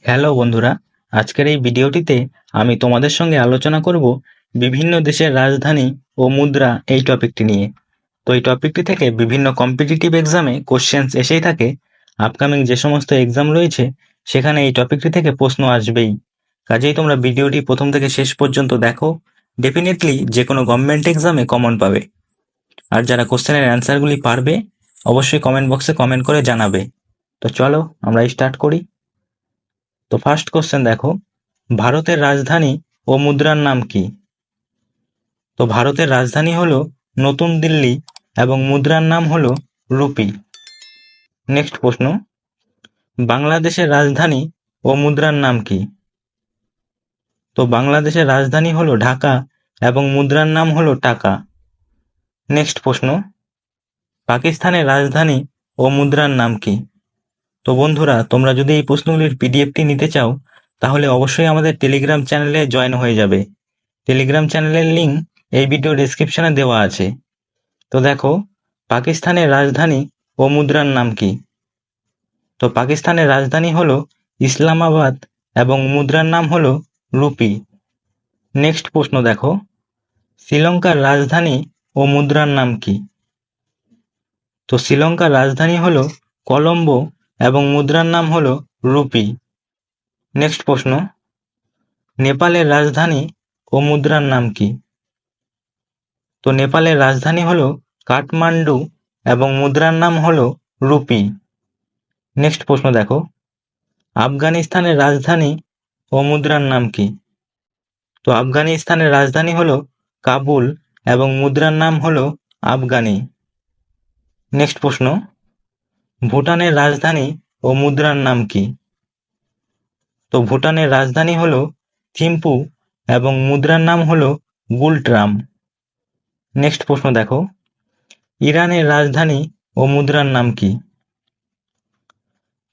Hello বন্ধুরা, আজকের এই ভিডিওটিতে আমি তোমাদের সঙ্গে আলোচনা করব বিভিন্ন দেশের রাজধানী ও মুদ্রা এই টপিকটি নিয়ে। তো এই টপিকটি থেকে বিভিন্ন কম্পিটিটিভ এক্সামে কোশ্চেন্স এসেই থাকে। আপকামিং যে সমস্ত এক্সাম রয়েছে সেখানে এই টপিকটি থেকে প্রশ্ন আসবেই। কাজেই তোমরা ভিডিওটি প্রথম থেকে শেষ পর্যন্ত দেখো, ডেফিনেটলি যে কোনো গভর্নমেন্ট এক্সামে কমন পাবে। আর যারা কোশ্চেনের অ্যান্সারগুলি পারবে অবশ্যই কমেন্ট বক্সে কমেন্ট করে জানাবে। তো চলো আমরা স্টার্ট করি। তো ফার্স্ট কোশ্চেন দেখো, ভারতের রাজধানী ও মুদ্রার নাম কি? তো ভারতের রাজধানী হলো নতুন দিল্লি এবং মুদ্রার নাম হলো রুপি। নেক্সট প্রশ্ন, বাংলাদেশের রাজধানী ও মুদ্রার নাম কি? তো বাংলাদেশের রাজধানী হলো ঢাকা এবং মুদ্রার নাম হলো টাকা। নেক্সট প্রশ্ন, পাকিস্তানের রাজধানী ও মুদ্রার নাম কি? তো বন্ধুরা, তোমরা যদি এই প্রশ্নগুলির পিডিএফটি নিতে চাও তাহলে অবশ্যই আমাদের টেলিগ্রাম চ্যানেলে জয়েন হয়ে যাবে। টেলিগ্রাম চ্যানেলের লিঙ্ক এই ভিডিও ডেসক্রিপশনে দেওয়া আছে। তো দেখো, পাকিস্তানের রাজধানী ও মুদ্রার নাম কি? তো পাকিস্তানের রাজধানী হলো ইসলামাবাদ এবং মুদ্রার নাম হলো রুপি। নেক্সট প্রশ্ন দেখো, শ্রীলঙ্কার রাজধানী ও মুদ্রার নাম কি? তো শ্রীলঙ্কার রাজধানী হলো কলম্বো এবং মুদ্রার নাম হলো রুপি। নেক্সট প্রশ্ন, নেপালের রাজধানী ও মুদ্রার নাম কি? তো নেপালের রাজধানী হলো কাঠমান্ডু এবং মুদ্রার নাম হলো রুপি। নেক্সট প্রশ্ন দেখো, আফগানিস্তানের রাজধানী ও মুদ্রার নাম কি? তো আফগানিস্তানের রাজধানী হলো কাবুল এবং মুদ্রার নাম হলো আফগানি। নেক্সট প্রশ্ন, ভুটানের রাজধানী ও মুদ্রার নাম কি? তো ভুটানের রাজধানী হলো থিম্পু এবং মুদ্রার নাম হলো গুলট্রাম। নেক্সট প্রশ্ন দেখো, ইরানের রাজধানী ও মুদ্রার নাম কি?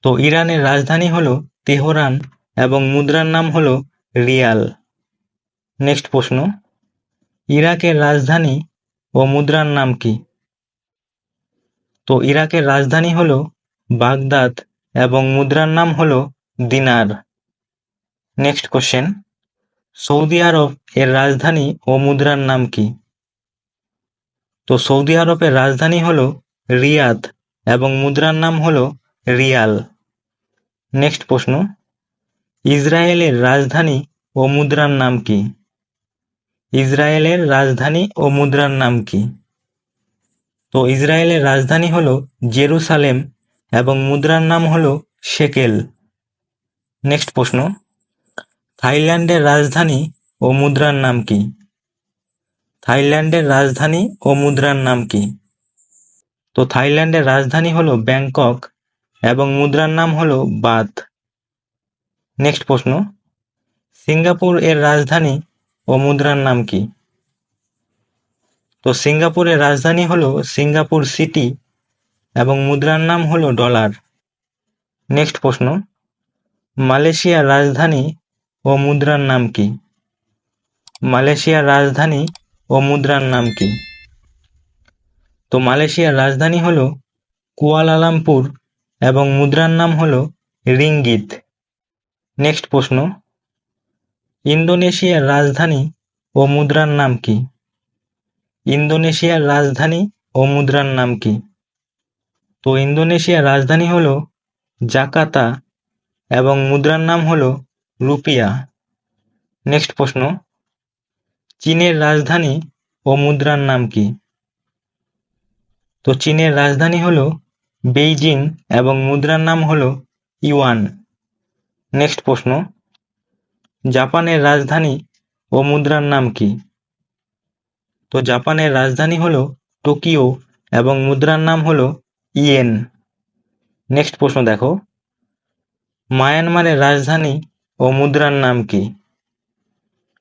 তো ইরানের রাজধানী হলো তেহরান এবং মুদ্রার নাম হলো রিয়াল। নেক্সট প্রশ্ন, ইরাকের রাজধানী ও মুদ্রার নাম কি? তো ইরাকের রাজধানী হলো বাগদাদ এবং মুদ্রার নাম হলো দিনার। নেক্সট কোশ্চেন, সৌদি আরব এর রাজধানী ও মুদ্রার নাম কি? তো সৌদি আরবের রাজধানী হলো রিয়াদ এবং মুদ্রার নাম হলো রিয়াল। নেক্সট প্রশ্ন, ইসরায়েলের রাজধানী ও মুদ্রার নাম কি? ইসরায়েলের রাজধানী ও মুদ্রার নাম কি? তো ইসরায়েলের রাজধানী হলো জেরুসালেম এবং মুদ্রার নাম হলো শেকেল। নেক্সট প্রশ্ন, থাইল্যান্ডের রাজধানী ও মুদ্রার নাম কি? থাইল্যান্ডের রাজধানী ও মুদ্রার নাম কি? তো থাইল্যান্ডের রাজধানী হলো ব্যাংকক এবং মুদ্রার নাম হলো বাথ। নেক্সট প্রশ্ন, সিঙ্গাপুর এর রাজধানী ও মুদ্রার নাম কি? তো সিঙ্গাপুরের রাজধানী হলো সিঙ্গাপুর সিটি এবং মুদ্রার নাম হলো ডলার। নেক্সট প্রশ্ন, মালয়েশিয়ার রাজধানী ও মুদ্রার নাম কি? মালয়েশিয়ার রাজধানী ও মুদ্রার নাম কি? তো মালয়েশিয়ার রাজধানী হলো কুয়ালালামপুর এবং মুদ্রার নাম হলো রিঙ্গিত। নেক্সট প্রশ্ন, ইন্দোনেশিয়ার রাজধানী ও মুদ্রার নাম কি? ইন্দোনেশিয়ার রাজধানী ও মুদ্রার নাম কি? তো ইন্দোনেশিয়ার রাজধানী হলো জাকার্তা এবং মুদ্রার নাম হলো রুপিয়া। নেক্সট প্রশ্ন, চীনের রাজধানী ও মুদ্রার নাম কি? তো চীনের রাজধানী হলো বেইজিং এবং মুদ্রার নাম হলো ইউয়ান। নেক্সট প্রশ্ন, জাপানের রাজধানী ও মুদ্রার নাম কি? তো জাপানের রাজধানী হলো টোকিও এবং মুদ্রার নাম হলো ইয়েন। নেক্সট প্রশ্ন দেখো, মায়ানমারের রাজধানী ও মুদ্রার নাম কি?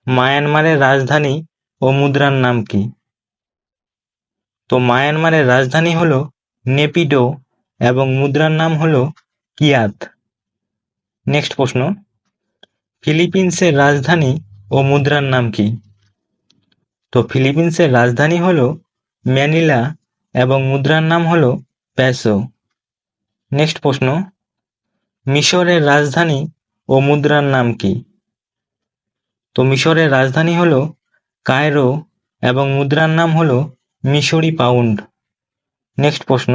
মায়ানমারের রাজধানী ও মুদ্রার নাম কি? তো মায়ানমারের রাজধানী হলো নেপিডো এবং মুদ্রার নাম হলো কিয়াত। নেক্সট প্রশ্ন, ফিলিপিন্সের রাজধানী ও মুদ্রার নাম কি? তো ফিলিপিন্সের রাজধানী হলো ম্যানিলা এবং মুদ্রার নাম হলো পেসো। নেক্সট প্রশ্ন, মিশরের রাজধানী ও ও মুদ্রার নাম কি? তো মিশরের রাজধানী হলো কায়রো এবং মুদ্রার নাম হলো মিশরি পাউন্ড। নেক্সট প্রশ্ন,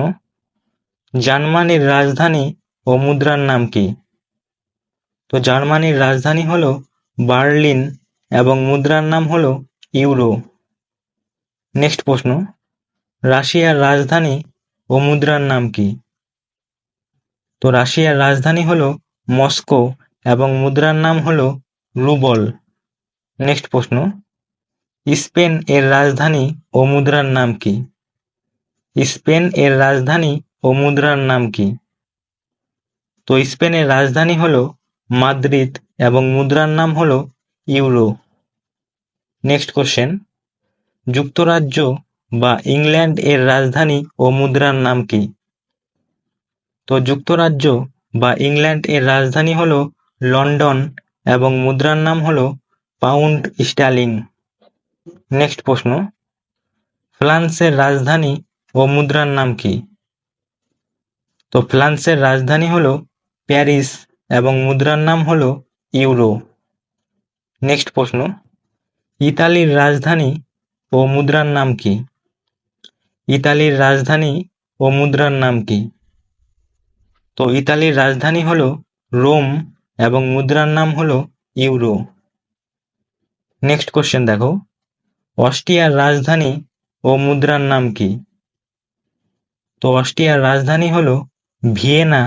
জার্মানির রাজধানী ও মুদ্রার নাম কি? তো জার্মানির রাজধানী হলো বার্লিন এবং মুদ্রার নাম হলো ইউরো। নেক্সট প্রশ্ন, রাশিয়ার রাজধানী ও মুদ্রার নাম কি? তো রাশিয়ার রাজধানী হলো মস্কো এবং মুদ্রার নাম হলো রুবল। নেক্সট প্রশ্ন, স্পেন এর রাজধানী ও মুদ্রার নাম কি? স্পেন এর রাজধানী ও মুদ্রার নাম কি? তো স্পেনের রাজধানী হলো মাদ্রিদ এবং মুদ্রার নাম হলো ইউরো। নেক্সট কোশ্চেন, যুক্তরাজ্য বা ইংল্যান্ড এর রাজধানী ও মুদ্রার নাম কি? তো যুক্তরাজ্য বা ইংল্যান্ড এর রাজধানী হলো লন্ডন এবং মুদ্রার নাম হলো পাউন্ড স্টার্লিং। নেক্সট প্রশ্ন, ফ্রান্সের রাজধানী ও মুদ্রার নাম কি? তো ফ্রান্সের রাজধানী হলো প্যারিস এবং মুদ্রার নাম হলো ইউরো। নেক্সট প্রশ্ন, ইতালির রাজধানী ও মুদ্রার নাম কি? ইতালির রাজধানী ও মুদ্রার নাম কি? তো ইতালির রাজধানী হলো রোম এবং মুদ্রার নাম হলো ইউরো। নেক্সট কোশ্চেন দেখো, অস্ট্রিয়ার রাজধানী ও মুদ্রার নাম কি? তো অস্ট্রিয়ার রাজধানী হলো ভিয়েনা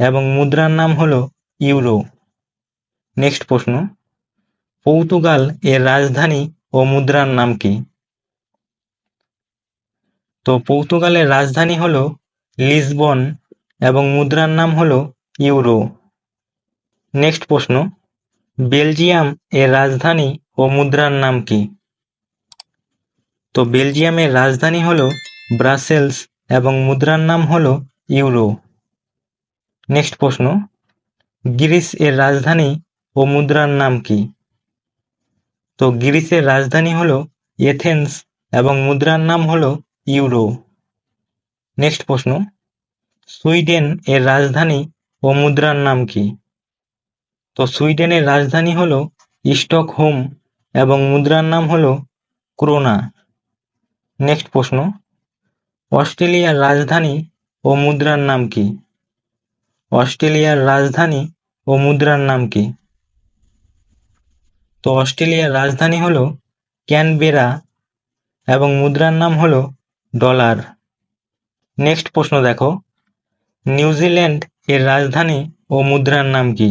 এবং মুদ্রার নাম হলো ইউরো। নেক্সট প্রশ্ন, পর্তুগাল এর রাজধানী ও মুদ্রার নাম কি? তো পর্তুগালের রাজধানী হলো লিসবন এবং মুদ্রার নাম হলো ইউরো। নেক্সট প্রশ্ন, বেলজিয়াম এর রাজধানী ও মুদ্রার নাম কি? তো বেলজিয়ামের রাজধানী হলো ব্রাসেলস এবং মুদ্রার নাম হলো ইউরো। নেক্সট প্রশ্ন, গ্রিস এর রাজধানী ও মুদ্রার নাম কি? তো গ্রিসের রাজধানী হলো এথেন্স এবং মুদ্রার নাম হলো ইউরো। নেক্সট প্রশ্ন, সুইডেন এর রাজধানী ও মুদ্রার নাম কি? তো সুইডেনের রাজধানী হলো স্টকহোম এবং মুদ্রার নাম হলো ক্রোনা। নেক্সট প্রশ্ন, অস্ট্রেলিয়ার রাজধানী ও মুদ্রার নাম কি? অস্ট্রেলিয়ার রাজধানী ও মুদ্রার নাম কি? তো অস্ট্রেলিয়ার রাজধানী হলো ক্যানবেরা এবং মুদ্রার নাম হলো ডলার। নেক্সট প্রশ্ন দেখো, নিউজিল্যান্ড এর রাজধানী ও মুদ্রার নাম কি?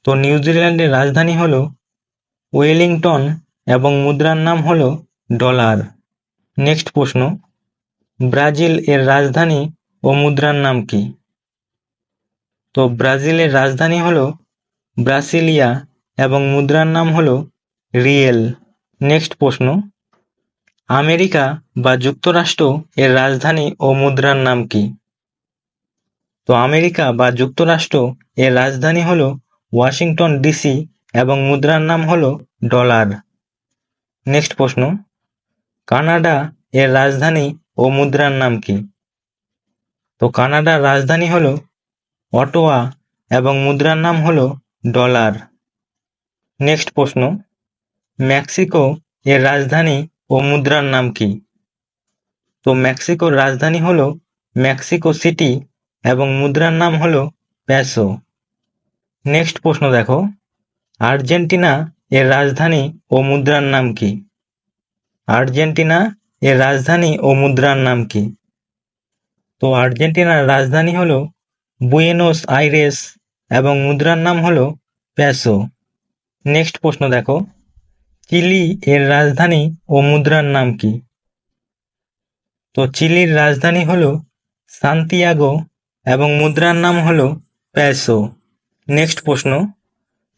তো নিউজিল্যান্ডের রাজধানী হলো ওয়েলিংটন এবং মুদ্রার নাম হলো ডলার। নেক্সট প্রশ্ন, ব্রাজিল এর রাজধানী ও মুদ্রার নাম কি? তো ব্রাজিলের রাজধানী হলো ব্রাসিলিয়া এবং মুদ্রার নাম হলো রিয়েল। নেক্সট প্রশ্ন, আমেরিকা বা যুক্তরাষ্ট্র এর রাজধানী ও মুদ্রার নাম কি? তো আমেরিকা বা যুক্তরাষ্ট্র এর রাজধানী হলো ওয়াশিংটন ডিসি এবং মুদ্রার নাম হলো ডলার। নেক্সট প্রশ্ন, কানাডা এর রাজধানী ও মুদ্রার নাম কি? তো কানাডার রাজধানী হলো অটোয়া এবং মুদ্রার নাম হলো ডলার। নেক্সট প্রশ্ন, মেক্সিকো এর রাজধানী ও মুদ্রার নাম কি? তো মেক্সিকোর রাজধানী হলো মেক্সিকো সিটি এবং মুদ্রার নাম হলো পেসো। নেক্সট প্রশ্ন দেখো, আর্জেন্টিনা এর রাজধানী ও মুদ্রার নাম কি? আর্জেন্টিনা এর রাজধানী ও মুদ্রার নাম কি? তো আর্জেন্টিনার রাজধানী হলো বুয়েনোস আইরেস এবং মুদ্রার নাম হলো পেসো। নেক্সট প্রশ্ন দেখো, চিলি এর রাজধানী ও মুদ্রার নাম কি? তো চিলির রাজধানী হলো সান্তিয়াগো এবং মুদ্রার নাম হলো পেসো। নেক্সট প্রশ্ন,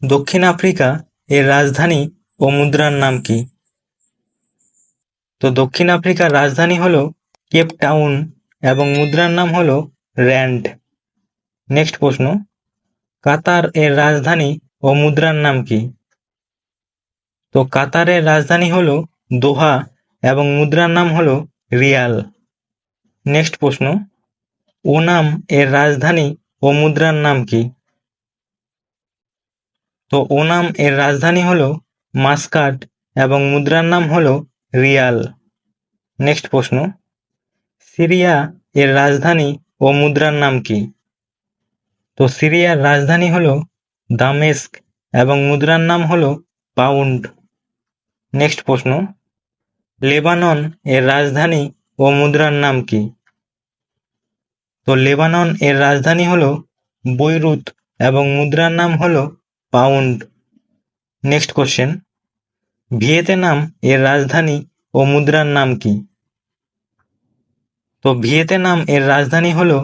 দক্ষিণ আফ্রিকা এর রাজধানী ও মুদ্রার নাম কি? তো দক্ষিণ আফ্রিকার রাজধানী হলো কেপ টাউন এবং মুদ্রার নাম হলো র্যান্ড। নেক্সট প্রশ্ন, কাতার এর রাজধানী ও মুদ্রার নাম কি? তো কাতারের রাজধানী হলো দোহা এবং মুদ্রার নাম হলো রিয়াল। নেক্সট প্রশ্ন, ওনাম এর রাজধানী ও মুদ্রার নাম কি? তো ওনাম এর রাজধানী হলো মাস্কাট এবং মুদ্রার নাম হলো রিয়াল। নেক্সট প্রশ্ন, সিরিয়া এর রাজধানী ও মুদ্রার নাম কি? তো সিরিয়ার রাজধানী হলো দামেস্ক এবং মুদ্রার নাম হলো পাউন্ড। নেক্সট প্রশ্ন, লেবানন এর রাজধানী ও মুদ্রার নাম কি? তো লেবানন এর রাজধানী হলো বৈরুত এবং মুদ্রার নাম হলো পাউন্ড। নেক্সট কোশ্চেন, ভিয়েতনাম এর রাজধানী ও মুদ্রার নাম কি? তো ভিয়েতনাম এর রাজধানী হলো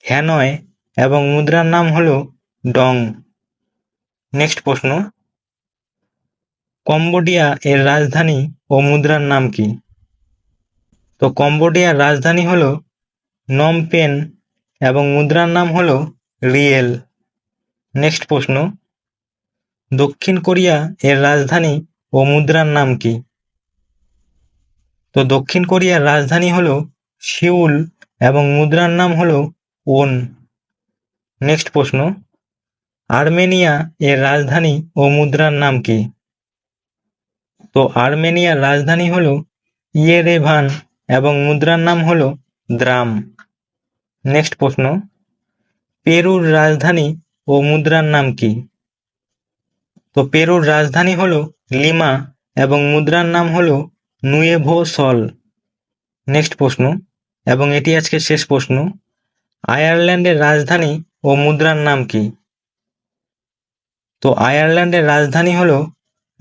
হ্যানয় এবং মুদ্রার নাম হলো ডং। নেক্সট প্রশ্ন, কম্বোডিয়া এর রাজধানী ও মুদ্রার নাম কি? তো কম্বোডিয়ার রাজধানী হলো নম পেন এবং মুদ্রার নাম হলো রিয়েল। নেক্সট প্রশ্ন, দক্ষিণ কোরিয়া এর রাজধানী ও মুদ্রার নাম কি? তো দক্ষিণ কোরিয়ার রাজধানী হলো সিউল এবং মুদ্রার নাম হলো ওন। নেক্সট প্রশ্ন, আর্মেনিয়া এর রাজধানী ও মুদ্রার নাম কি? তো আর্মেনিয়ার রাজধানী হলো ইয়েরেভান এবং মুদ্রার নাম হলো দ্রাম। নেক্সট প্রশ্ন, পেরুর রাজধানী ও মুদ্রার নাম কি? তো পেরুর রাজধানী হলো লিমা এবং মুদ্রার নাম হলো নুয়েভো সল। নেক্সট প্রশ্ন, এবং এটি আজকে শেষ প্রশ্ন, আয়ারল্যান্ডের রাজধানী ও মুদ্রার নাম কি? তো আয়ারল্যান্ডের রাজধানী হলো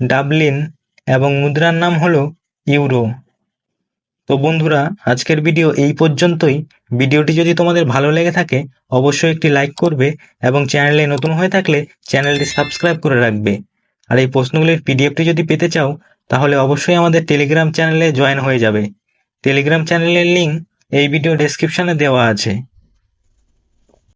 ডাবলিন এবং মুদ্রার নাম হলো ইউরো। তো বন্ধুরা, আজকের ভিডিও এই পর্যন্তই। ভিডিওটি যদি তোমাদের ভালো লেগে থাকে অবশ্যই একটি লাইক করবে এবং চ্যানেলে নতুন হয়ে থাকলে চ্যানেলটি সাবস্ক্রাইব করে রাখবে। আর এই প্রশ্নগুলির পিডিএফটি যদি পেতে চাও তাহলে অবশ্যই আমাদের টেলিগ্রাম চ্যানেলে জয়েন হয়ে যাবে। টেলিগ্রাম চ্যানেলের লিঙ্ক এই ভিডিও ডেসক্রিপশনে দেওয়া আছে।